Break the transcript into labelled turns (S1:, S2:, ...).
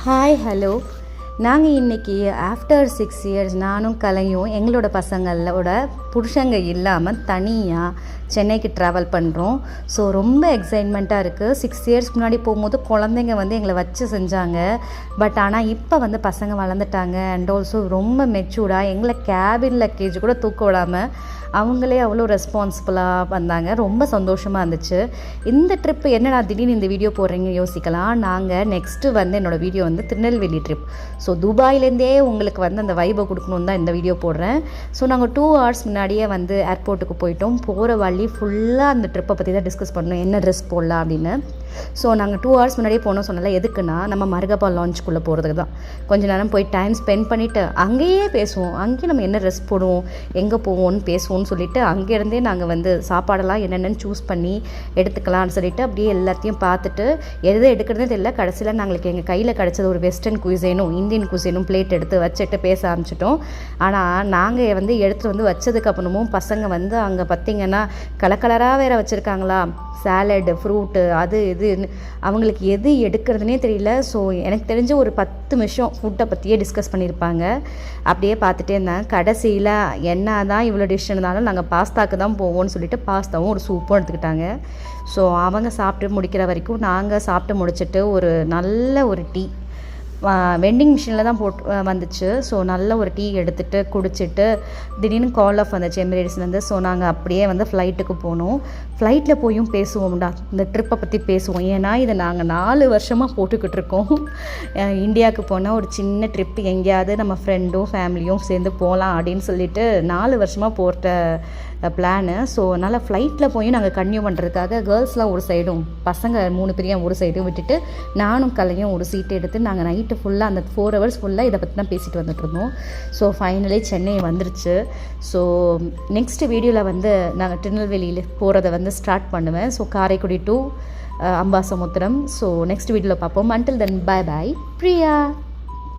S1: Hi hello நாங்கள் இன்றைக்கி after 6 years நானும் கலையும் எங்களோட பசங்களோட புருஷங்க இல்லாமல் தனியாக சென்னைக்கு ட்ராவல் பண்ணுறோம். ஸோ ரொம்ப எக்ஸைட்மெண்ட்டாக இருக்குது. 6 இயர்ஸ்க்கு முன்னாடி போகும்போது குழந்தைங்க எங்களை வச்சு செஞ்சாங்க. பட் ஆனால் இப்போ பசங்க வளர்ந்துட்டாங்க. அண்ட் ஆல்சோ ரொம்ப மெச்சூர்டாக எங்களை கேபின் லக்கேஜ் கூட தூக்க விடாமல் அவங்களே அவ்வளோ ரெஸ்பான்சிபிளாக வந்தாங்க. ரொம்ப சந்தோஷமாக இருந்துச்சு. இந்த ட்ரிப்பு என்னடா திடீர்னு இந்த வீடியோ போடுறீங்க யோசிக்கலாம். நாங்கள் நெக்ஸ்ட்டு என்னோடய வீடியோ திருநெல்வேலி ட்ரிப். ஸோ துபாயிலேருந்தே உங்களுக்கு அந்த வைபை கொடுக்கணுன்னு தான் இந்த வீடியோ போடுறேன். ஸோ நாங்கள் 2 hours முன்னாடியே ஏர்போர்ட்டுக்கு போயிட்டோம். போகிற வழி ஃபுல்லாக அந்த ட்ரிப்பை பற்றி தான் டிஸ்கஸ் பண்ணோம், என்ன ட்ரெஸ் போடலாம் அப்படின்னு. ஸோ நாங்கள் 2 hours முன்னாடியே போனோம். சொன்னால எதுக்குன்னா நம்ம மருகப்பா லான்ச்சுக்குள்ளே போகிறதுக்கு தான். கொஞ்சம் நேரம் போய் டைம் ஸ்பெண்ட் பண்ணிவிட்டு அங்கேயே பேசுவோம். அங்கேயே நம்ம என்ன ட்ரெஸ் போடுவோம், எங்கே போவோம்னு பேசுவோம்னு சொல்லிவிட்டு அங்கேருந்தே நாங்கள் சாப்பாடெல்லாம் என்னென்னு சூஸ் பண்ணி எடுத்துக்கலாம்னு சொல்லிவிட்டு அப்படியே எல்லாத்தையும் பார்த்துட்டு எது எடுக்கிறதே தெரியல. கடைசியில் நாங்களுக்கு எங்கள் கையில் கிடச்சது ஒரு வெஸ்டர்ன் குயிசேனும் இந்தியன் குயிசேனும் பிளேட் எடுத்து வச்சுட்டு பேச ஆரம்பிச்சிட்டோம். ஆனால் நாங்கள் எடுத்துகிட்டு வச்சதுக்கப்புறமும் பசங்க அங்கே பார்த்திங்கன்னா கலராக வேறு வச்சுருக்காங்களா, சாலடு, ஃப்ரூட்டு, அது இது அவங்களுக்கு எது எடுக்கிறதுனே தெரியல. ஸோ எனக்கு தெரிஞ்ச ஒரு 10 நிமிஷம் ஃபுட்டை பற்றியே டிஸ்கஸ் பண்ணியிருப்பாங்க. அப்படியே பார்த்துட்டே இருந்தேன். கடைசியில் என்ன தான் இவ்வளோ டிஷ் இருந்தாலும் நாங்கள் பாஸ்தாக்கு தான் போவோம்னு சொல்லிட்டு பாஸ்தாவும் ஒரு சூப்பும் எடுத்துக்கிட்டாங்க. ஸோ அவங்க சாப்பிட்டு முடிக்கிற வரைக்கும் நாங்கள் சாப்பிட்டு முடிச்சுட்டு ஒரு நல்ல ஒரு டீ வெண்டிங் மிஷினில் தான் போட்டு வந்துச்சு. ஸோ நல்ல ஒரு டீ எடுத்துகிட்டு குடிச்சிட்டு திடீர்னு கால் ஆஃப் வந்துச்சு எமிரேட்ஸ்லேருந்து. ஸோ நாங்கள் அப்படியே ஃப்ளைட்டுக்கு போனோம். ஃப்ளைட்டில் போயும் பேசுவோம்டா, இந்த ட்ரிப்பை பற்றி பேசுவோம். ஏன்னா இதை நாங்கள் 4 வருஷமாக போட்டுக்கிட்டு இருக்கோம். இந்தியாவுக்கு போனால் ஒரு சின்ன ட்ரிப்பு எங்கேயாவது நம்ம ஃப்ரெண்டும் ஃபேமிலியும் சேர்ந்து போகலாம் அப்படின்னு சொல்லிட்டு 4 வருஷமாக போட்ட பிளானு. ஸோ அதனால் ஃப்ளைட்டில் போய் நாங்கள் கன்டினியூ பண்ணுறதுக்காக கேர்ள்ஸ்லாம் ஒரு சைடும் பசங்க 3 பேரையும் ஒரு சைடும் விட்டுட்டு நானும் கலையும் ஒரு சீட்டு எடுத்து நாங்கள் நைட்டு ஃபுல்லாக அந்த 4 hours ஃபுல்லாக இதை பற்றி தான் பேசிட்டு வந்துட்டுருந்தோம். ஸோ ஃபைனலி சென்னை வந்துருச்சு. ஸோ நெக்ஸ்ட் வீடியோவில் நாங்கள் திருநெல்வேலியில் போகிறத ஸ்டார்ட் பண்ணுவேன். So Karaikudi to Ambasamudram. So next வீடியோவில் பார்ப்போம். Until then bye bye Priya.